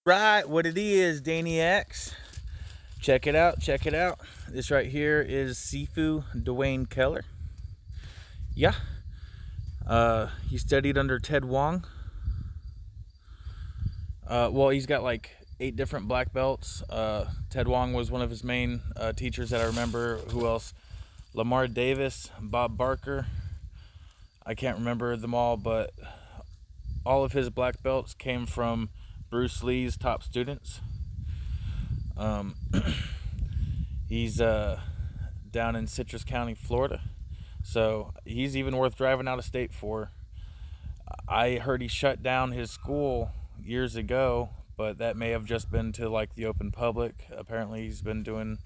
Right, what it is, Daniacs. Check it out, check it out. This right here is Sifu Duane Keller. Yeah. He studied under Ted Wong. Well, he's got like 8 different black belts. Ted Wong was one of his main teachers that I remember. Who else? Lamar Davis, Bob Barker. I can't remember them all, but all of his black belts came from Bruce Lee's top students. He's down in Citrus County, Florida, so he's even worth driving out of state for. I heard he shut down his school years ago, but that may have just been to like the open public. Apparently he's been doing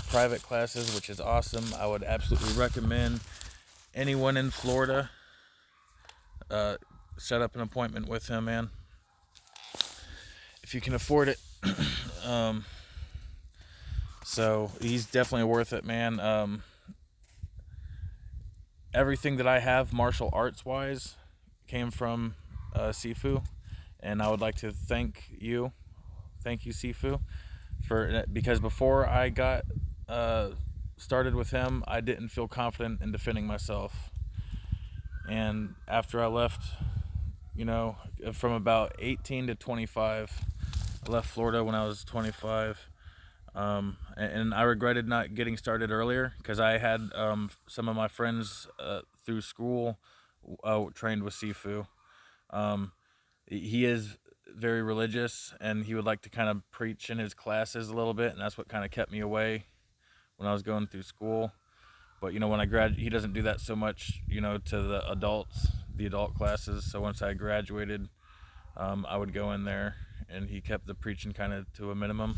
private classes, which is awesome. I would absolutely recommend anyone in Florida set up an appointment with him, man, if you can afford it. So he's definitely worth it, man. Everything that I have martial arts wise came from Sifu, and I would like to thank you Sifu, because before I got started with him, I didn't feel confident in defending myself. And after I left, from about 18 to 25, I left Florida when I was 25. And I regretted not getting started earlier, because I had some of my friends through school trained with Sifu. He is very religious, and he would like to kind of preach in his classes a little bit, and that's what kind of kept me away when I was going through school. But when I he doesn't do that so much, to the adult classes. So once I graduated, I would go in there, and he kept the preaching kind of to a minimum.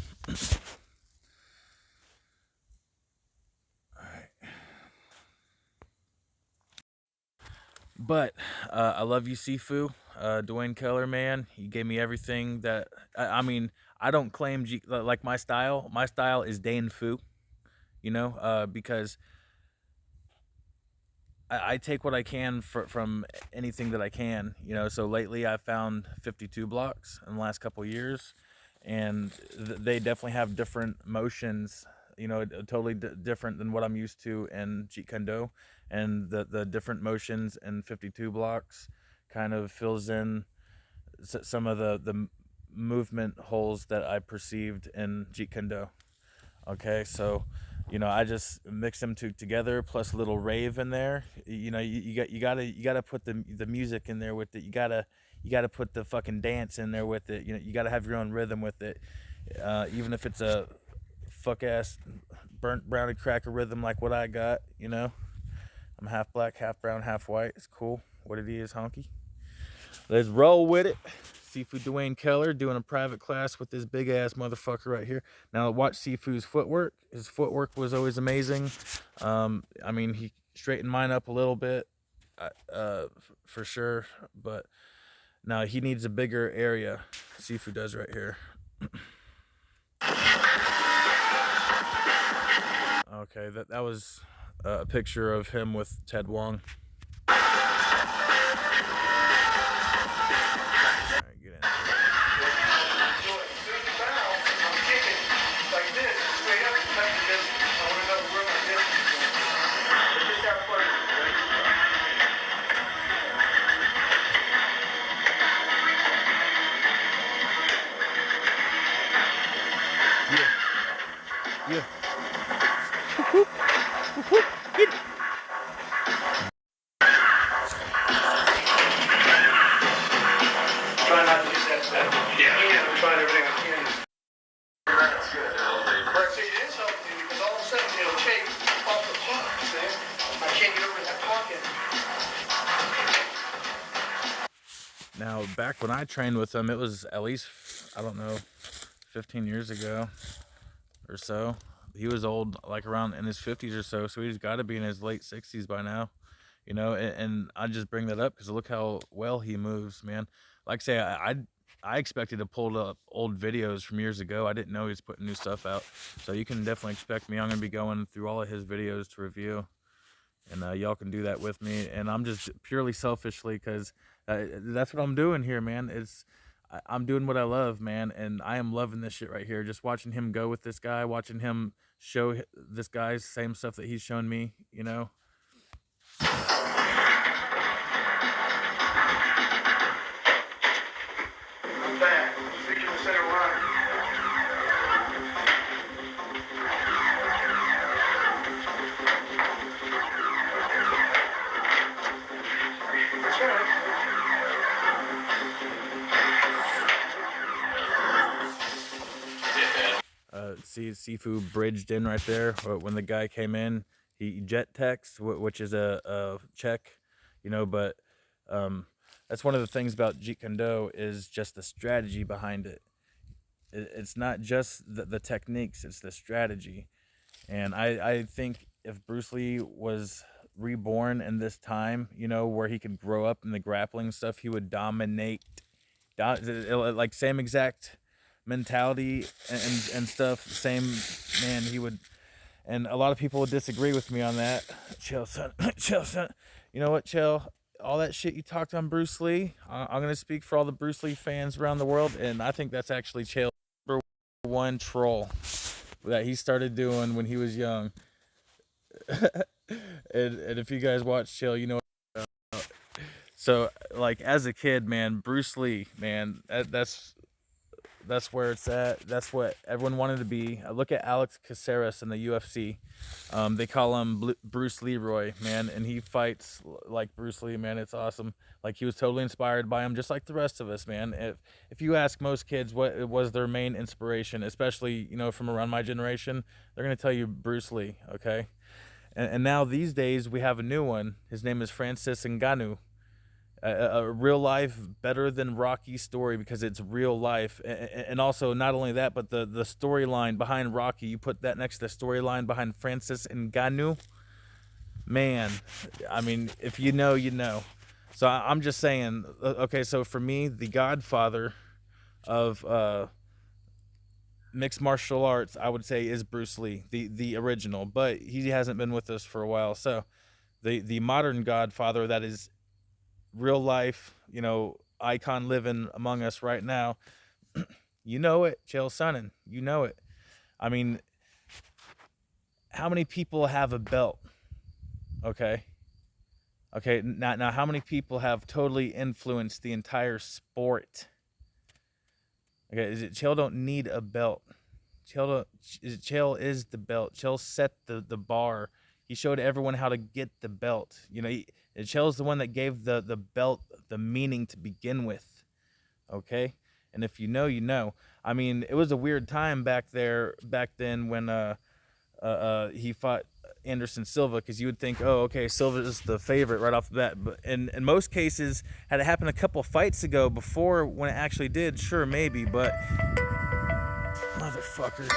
But I love you, Sifu. Duane Keller, man, he gave me everything that I mean. I don't claim like my style. My style is Dan Fu, because I take what I can from anything that I can. So lately I found 52 blocks in the last couple years, and they definitely have different motions. Totally different than what I'm used to in Jeet Kune Do, and the different motions in 52 blocks kind of fills in some of the movement holes that I perceived in Jeet Kune Do. Okay, so I just mix them together, plus a little rave in there. You gotta put the music in there with it. You gotta put the fucking dance in there with it. You gotta have your own rhythm with it, even if it's a fuck ass burnt brownie cracker rhythm like what I got. I'm half black, half brown, half white. It's cool. What it is, honky. Let's roll with it. Sifu Duane Keller doing a private class with this big ass motherfucker right here. Now watch Sifu's footwork. His footwork was always amazing. He straightened mine up a little bit, for sure. But now he needs a bigger area. Sifu does right here. Okay, that was a picture of him with Ted Wong. Yeah. Get it. Try not to use that stuff. Yeah. I'm trying everything I can. That's good. Right, see, it is helping me, because all of a sudden it'll take off the pot, see? I can't get over in that pocket. Now, back when I trained with him, it was at least, I don't know, 15 years ago or so. He was old, like around in his 50s or so he's got to be in his late 60s by now, and I just bring that up because look how well he moves, man. Like I say, I expected to pull up old videos from years ago. I didn't know he was putting new stuff out, so you can definitely expect me. I'm going to be going through all of his videos to review, and y'all can do that with me. And I'm just purely selfishly, because that's what I'm doing here, man. I'm doing what I love, man, and I am loving this shit right here. Just watching him go with this guy, watching him show this guy's same stuff that he's shown me, you know. I'm back. Speaking of center line. That's right. See Sifu bridged in right there when the guy came in. He jet text, which is a check, you know. But that's one of the things about Jeet Kune Do is just the strategy behind it. It's not just the techniques; it's the strategy. And I think if Bruce Lee was reborn in this time, you know, where he could grow up in the grappling stuff, he would dominate. Like same exact mentality and stuff. Same, man, he would. And a lot of people would disagree with me on that. Chill, son. Chill, son. You know what, Chill? All that shit you talked on Bruce Lee, I'm going to speak for all the Bruce Lee fans around the world, and I think that's actually Chill's number one troll that he started doing when he was young. And if you guys watch Chill, you know. So, like, as a kid, man, Bruce Lee, man, that's where it's at. That's what everyone wanted to be. I look at Alex Caceres in the UFC. They call him Bruce Leroy, man, and he fights like Bruce Lee, man. It's awesome. Like, he was totally inspired by him, just like the rest of us, man. If you ask most kids what was their main inspiration, especially, you know, from around my generation, they're going to tell you Bruce Lee, okay? And now these days we have a new one. His name is Francis Ngannou. A real life, better than Rocky story because it's real life. And also, not only that, but the storyline behind Rocky, you put that next to the storyline behind Francis Ngannou, man, I mean, if you know, you know. So I'm just saying, okay, so for me, the godfather of mixed martial arts, I would say, is Bruce Lee, the original, but he hasn't been with us for a while. So the modern godfather that is real life, you know, icon living among us right now, you know it, Chael Sonnen, you know it. I mean, how many people have a belt? Okay, now how many people have totally influenced the entire sport? Okay, Chael don't need a belt. Chael is the belt. Chael set the bar. He showed everyone how to get the belt. You know, Chael's the one that gave the belt the meaning to begin with. Okay? And if you know, you know. I mean, it was a weird time back then when he fought Anderson Silva, because you would think, oh, okay, Silva is the favorite right off the bat. But in most cases, had it happened a couple fights ago before when it actually did, sure, maybe, but motherfucker.